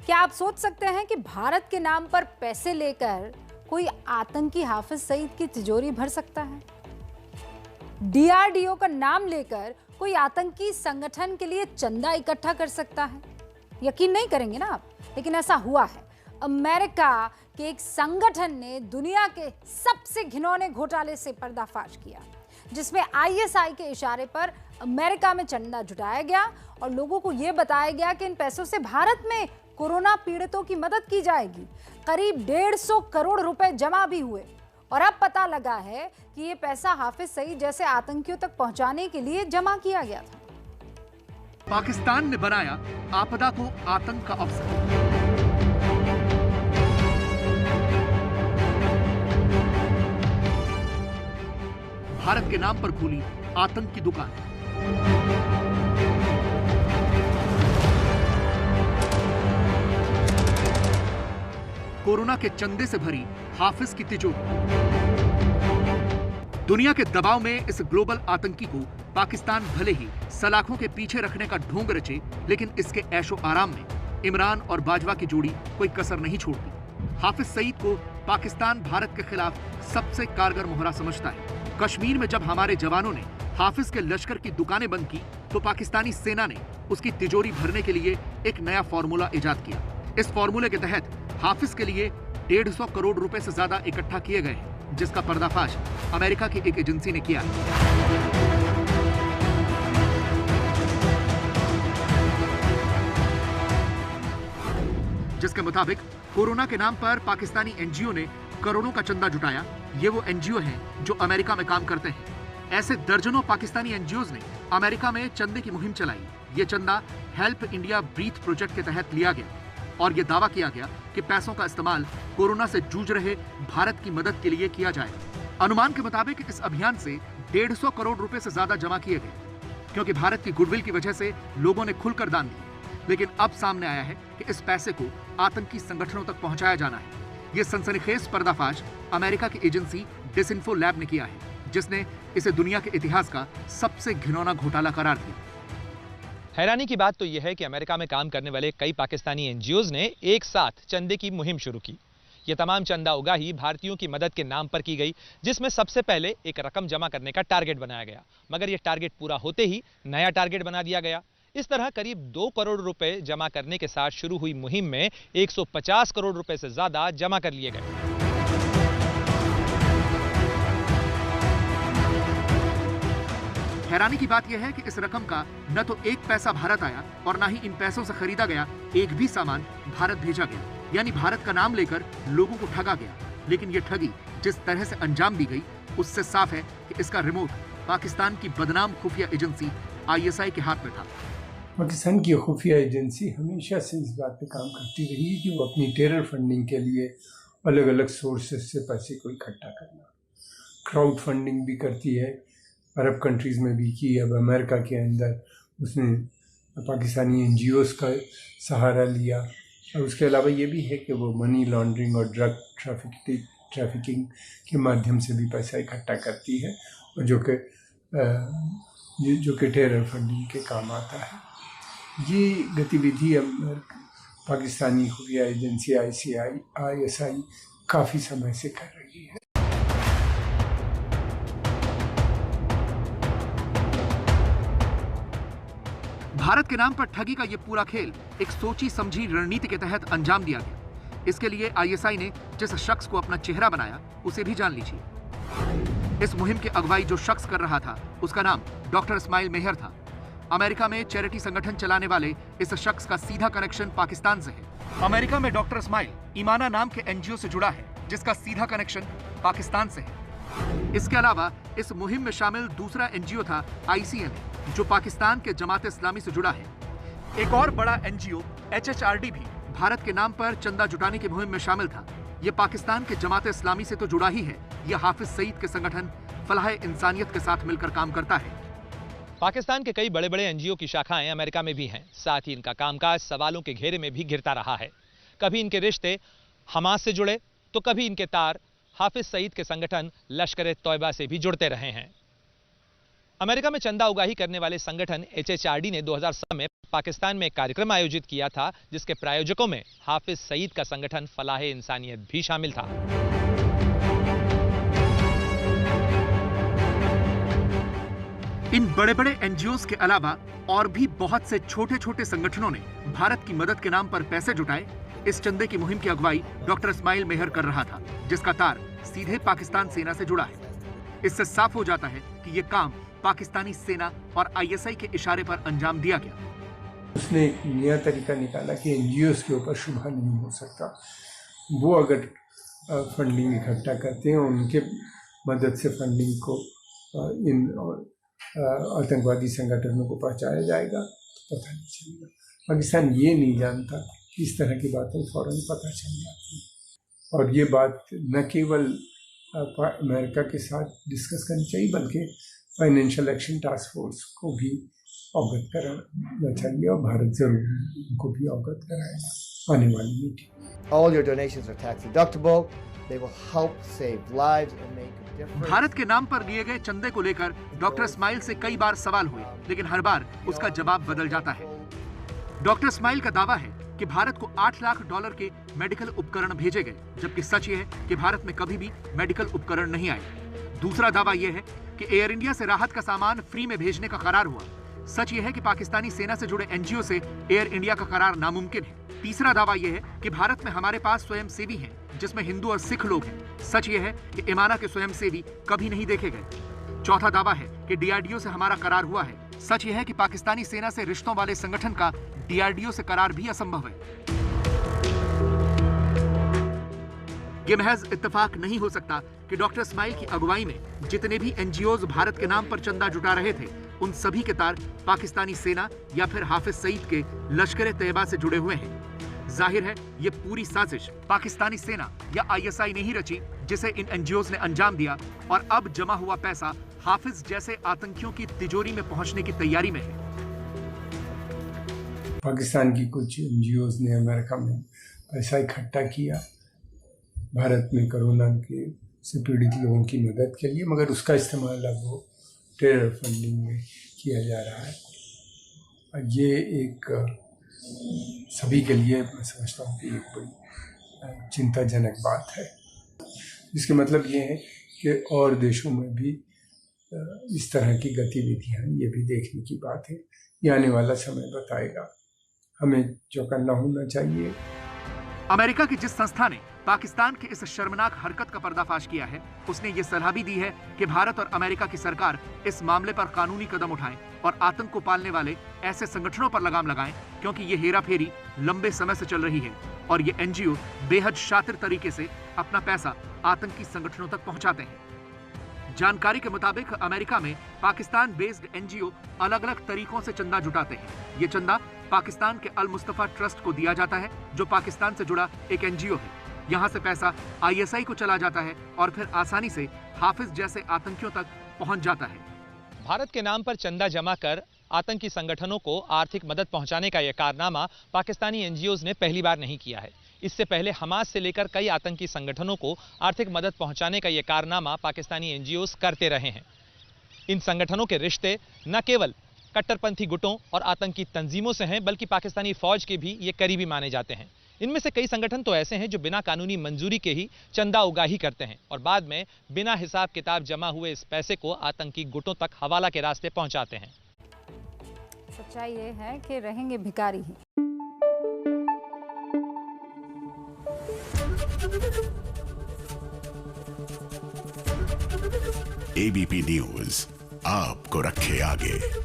क्या आप सोच सकते हैं कि भारत के नाम पर पैसे लेकर कोई आतंकी हाफिज सईद की तिजोरी भर सकता है? डीआरडीओ का नाम लेकर कोई आतंकी संगठन के लिए चंदा इकट्ठा कर सकता है? यकीन नहीं करेंगे ना आप, लेकिन ऐसा हुआ है। अमेरिका के एक संगठन ने दुनिया के सबसे घिनौने घोटाले से पर्दाफाश किया, जिसमें आईएसआई के इशारे पर अमेरिका में चंदा जुटाया गया और लोगों को यह बताया गया कि इन पैसों से भारत में कोरोना पीड़ितों की मदद की जाएगी। करीब 150 करोड़ रुपए जमा भी हुए और अब पता लगा है कि यह पैसा हाफिज सईद जैसे आतंकियों तक पहुंचाने के लिए जमा किया गया था। पाकिस्तान ने बनाया आपदा को आतंक का अवसर। भारत के नाम पर खुली आतंक की दुकान। कोरोना के चंदे से भरी हाफिज की तिजोरी। दुनिया के दबाव में इस ग्लोबल आतंकी को पाकिस्तान भले ही सलाखों के पीछे रखने का ढोंग रचे, लेकिन इसके ऐशो आराम में इमरान और बाजवा की जोड़ी कोई कसर नहीं छोड़ती। हाफिज सईद को पाकिस्तान भारत के खिलाफ सबसे कारगर मोहरा समझता है। कश्मीर में जब हमारे जवानों ने हाफिज के लश्कर की दुकानें बंद की, तो पाकिस्तानी सेना ने उसकी तिजोरी भरने के लिए एक नया फॉर्मूला इजाद किया। इस फॉर्मूले के तहत हाफिज के लिए 150 करोड़ रुपए से ज्यादा इकट्ठा किए गए हैं, जिसका पर्दाफाश अमेरिका की एक एजेंसी ने किया। जिसके मुताबिक कोरोना के नाम पर पाकिस्तानी एनजीओ ने करोड़ों का चंदा जुटाया। ये वो एनजीओ हैं जो अमेरिका में काम करते हैं। ऐसे दर्जनों पाकिस्तानी एनजीओज ने अमेरिका में चंदे की मुहिम चलाई। ये चंदा हेल्प इंडिया ब्रीथ प्रोजेक्ट के तहत लिया गया और यह दावा किया गया कि पैसों का इस्तेमाल कोरोना से जूझ रहे भारत की मदद के लिए किया जाएगा। अनुमान के मुताबिक इस अभियान से 150 करोड़ रुपए से ज्यादा जमा किए गए, क्योंकि भारत की गुडविल की वजह से लोगों ने खुलकर दान दिए। लेकिन अब सामने आया है कि इस पैसे को आतंकी संगठनों तक पहुंचाया जाना है। यह सनसनीखेज पर्दाफाश अमेरिका की एजेंसी डिसइंफो लैब ने किया है, जिसने इसे दुनिया के इतिहास का सबसे घिनौना घोटाला करार दिया। हैरानी की बात तो यह है कि अमेरिका में काम करने वाले कई पाकिस्तानी एनजीओज ने एक साथ चंदे की मुहिम शुरू की। यह तमाम चंदा उगाही भारतीयों की मदद के नाम पर की गई, जिसमें सबसे पहले एक रकम जमा करने का टारगेट बनाया गया, मगर यह टारगेट पूरा होते ही नया टारगेट बना दिया गया। इस तरह करीब 2 करोड़ रुपए जमा करने के साथ शुरू हुई मुहिम में 150 करोड़ रुपए से ज्यादा जमा कर लिए गए। हैरानी की बात यह है कि इस रकम का न तो एक पैसा भारत आया और न ही इन पैसों से खरीदा गया एक भी सामान भारत भेजा गया। यानी भारत का नाम लेकर लोगों को ठगा गया। लेकिन यह ठगी जिस तरह से अंजाम दी गई, उससे साफ है कि इसका रिमोट पाकिस्तान की बदनाम खुफिया एजेंसी आईएसआई के हाथ में था। पाकिस्तान की खुफिया एजेंसी हमेशा से इस बात पे काम करती रही है कि वो अपनी टेरर फंडिंग के लिए अलग अलग सोर्सेस से पैसे को इकट्ठा करना, क्राउड फंडिंग भी करती है, अरब कंट्रीज़ में भी की। अब अमेरिका के अंदर उसने पाकिस्तानी एनजीओज़ का सहारा लिया। और उसके अलावा ये भी है कि वो मनी लॉन्ड्रिंग और ड्रग ट्रैफिकिंग के माध्यम से भी पैसा इकट्ठा करती है, और जो कि टेरर फंडिंग के काम आता है। ये गतिविधि पाकिस्तानी खुफिया एजेंसी आईएसआई काफ़ी समय से कर रही है। भारत के नाम पर ठगी का यह पूरा खेल एक सोची समझी रणनीति के तहत अंजाम दिया गया। इसके लिए आईएसआई ने जिस शख्स को अपना चेहरा बनाया, उसे भी जान लीजिए। इस मुहिम की अगुवाई जो शख्स कर रहा था, उसका नाम डॉक्टर इस्माइल मेहर था। अमेरिका में चैरिटी संगठन चलाने वाले इस शख्स का सीधा कनेक्शन पाकिस्तान से है। अमेरिका में डॉक्टर इस्माइल ईमाना नाम के एनजीओ से जुड़ा है, जिसका सीधा कनेक्शन पाकिस्तान से है। इसके अलावा इस मुहिम में शामिल दूसरा एनजीओ था आईसीएम, जो पाकिस्तान के जमात इस्लामी से जुड़ा है। एक और बड़ा एनजीओ एचएचआरडी भी भारत के नाम पर चंदा जुटाने की मुहिम में शामिल था। यह पाकिस्तान के जमात इस्लामी से तो जुड़ा ही है, यह हाफिज सईद के संगठन फलाह इंसानियत के साथ मिलकर काम करता है। पाकिस्तान के कई बड़े बड़े एनजीओ की शाखाएं अमेरिका में भी हैं। साथ ही इनका कामकाज सवालों के घेरे में भी घिरता रहा है। कभी इनके रिश्ते हमास से जुड़े, तो कभी इनके तार हाफिज सईद के संगठन लश्कर-ए-तौयबा से भी जुड़ते रहे हैं। अमेरिका में चंदा उगाही करने वाले संगठन HHRD ने 2017 में पाकिस्तान में एक कार्यक्रम आयोजित किया था, जिसके प्रायोजकों में हाफिज सईद का संगठन फलाह इंसानियत भी शामिल था। इन बड़े बड़े एनजीओज के अलावा और भी बहुत से छोटे छोटे संगठनों ने भारत की मदद के नाम पर पैसे जुटाए। इस चंदे की मुहिम की अगुवाई डॉक्टर इस्माइल मेहर कर रहा था, जिसका तार सीधे पाकिस्तान सेना से जुड़ा है। इससे साफ हो जाता है कि ये काम पाकिस्तानी सेना और ISI के इशारे पर अंजाम दिया गया। उसने एक नया तरीका निकाला कि एनजीओज के ऊपर शुबा नहीं हो सकता। वो अगर फंडिंग इकट्ठा करते हैं, उनके मदद से फंडिंग को इन आतंकवादी संगठनों को पहुंचाया जाएगा तो पता नहीं चलेगा। पाकिस्तान ये नहीं जानता कि इस तरह की बातें फौरन पता चल जाती हैं। और ये बात न केवल अमेरिका के साथ डिस्कस करनी चाहिए, बल्कि फाइनेंशियल एक्शन टास्क फोर्स को भी अवगत कराना चाहिए, और भारत जरूर उनको भी अवगत कराएगा आने वाली meeting. All your donations are tax deductible. They will help save lives and make a difference. Bharat के नाम पर लिए गए चंदे को लेकर डॉक्टर इस्माइल से कई बार सवाल हुए, लेकिन हर बार उसका जवाब बदल जाता है। डॉक्टर इस्माइल का दावा है कि भारत को $8 लाख के मेडिकल उपकरण भेजे गए, जबकि सच ये है कि भारत में कभी भी मेडिकल उपकरण नहीं आए। दूसरा दावा यह है कि एयर इंडिया से राहत का सामान फ्री में भेजने का करार हुआ। सच ये है कि पाकिस्तानी सेना से जुड़े एनजीओ से एयर इंडिया का करार नामुमकिन है। तीसरा दावा यह है कि भारत में हमारे पास स्वयंसेवी हैं, जिसमें हिंदू और सिख लोग हैं। सच ये है कि इमाना के स्वयंसेवी कभी नहीं देखे गए। चौथा दावा है कि डीआरडीओ से हमारा करार हुआ है। सच यह है कि पाकिस्तानी सेना से रिश्तों वाले संगठन का डीआरडीओ से करार भी असंभव है। ये महज इत्तेफाक नहीं हो सकता कि डॉक्टर इस्माइल की अगुवाई में जितने भी एनजीओज भारत के नाम पर चंदा जुटा रहे थे, उन सभी के तार पाकिस्तानी सेना या फिर हाफिज सईद के लश्कर तैयबा से जुड़े हुए हैं। जाहिर है ये पूरी साजिश पाकिस्तानी सेना या ISI ने ही रची, जिसे इन एनजीओज ने अंजाम दिया, और अब जमा हुआ पैसा हाफिज जैसे आतंकियों की तिजोरी में पहुंचने की तैयारी में है। पाकिस्तान की कुछ एनजीओज ने अमेरिका में पैसा इकट्ठा किया भारत में कोरोना के से पीड़ित लोगों की मदद के लिए, मगर उसका इस्तेमाल अब वो टेरर फंडिंग में किया जा रहा है। ये एक सभी के लिए मैं समझता हूँ कि एक बड़ी चिंताजनक बात है। इसके मतलब ये है कि और देशों में भी इस तरह की गतिविधियाँ, ये भी देखने की बात है। ये आने वाला समय बताएगा। हमें चौकन्ना होना चाहिए। अमेरिका की जिस संस्था ने पाकिस्तान के इस शर्मनाक हरकत का पर्दाफाश किया है, उसने ये सलाह भी दी है कि भारत और अमेरिका की सरकार इस मामले पर कानूनी कदम उठाएं और आतंक को पालने वाले ऐसे संगठनों पर लगाम लगाएं, क्योंकि ये हेराफेरी लंबे समय से चल रही है और ये एनजीओ बेहद शातिर तरीके से अपना पैसा आतंकी संगठनों तक पहुंचाते हैं। जानकारी के मुताबिक अमेरिका में पाकिस्तान बेस्ड एनजीओ अलग अलग तरीकों से चंदा जुटाते हैं। ये चंदा पाकिस्तान के अल मुस्तफा ट्रस्ट को दिया जाता है, जो पाकिस्तान से जुड़ा एक एनजीओ है। यहाँ से पैसा ISI को चला जाता है और फिर आसानी से हाफिज जैसे आतंकियों तक पहुंच जाता है। भारत के नाम पर चंदा जमा कर आतंकी संगठनों को आर्थिक मदद पहुंचाने का यह कारनामा पाकिस्तानी एनजीओज ने पहली बार नहीं किया है। इससे पहले हमास से लेकर कई आतंकी संगठनों को आर्थिक मदद पहुंचाने का यह कारनामा पाकिस्तानी एनजीओज करते रहे हैं। इन संगठनों के रिश्ते न केवल कट्टरपंथी गुटों और आतंकी तंजीमों से हैं, बल्कि पाकिस्तानी फौज के भी ये करीबी माने जाते हैं। इनमें से कई संगठन तो ऐसे हैं जो बिना कानूनी मंजूरी के ही चंदा उगाही करते हैं और बाद में बिना हिसाब किताब जमा हुए इस पैसे को आतंकी गुटों तक हवाला के रास्ते पहुंचाते हैं। सच्चाई ये है कि रहेंगे भिखारी ही। ABP न्यूज आपको रखे आगे।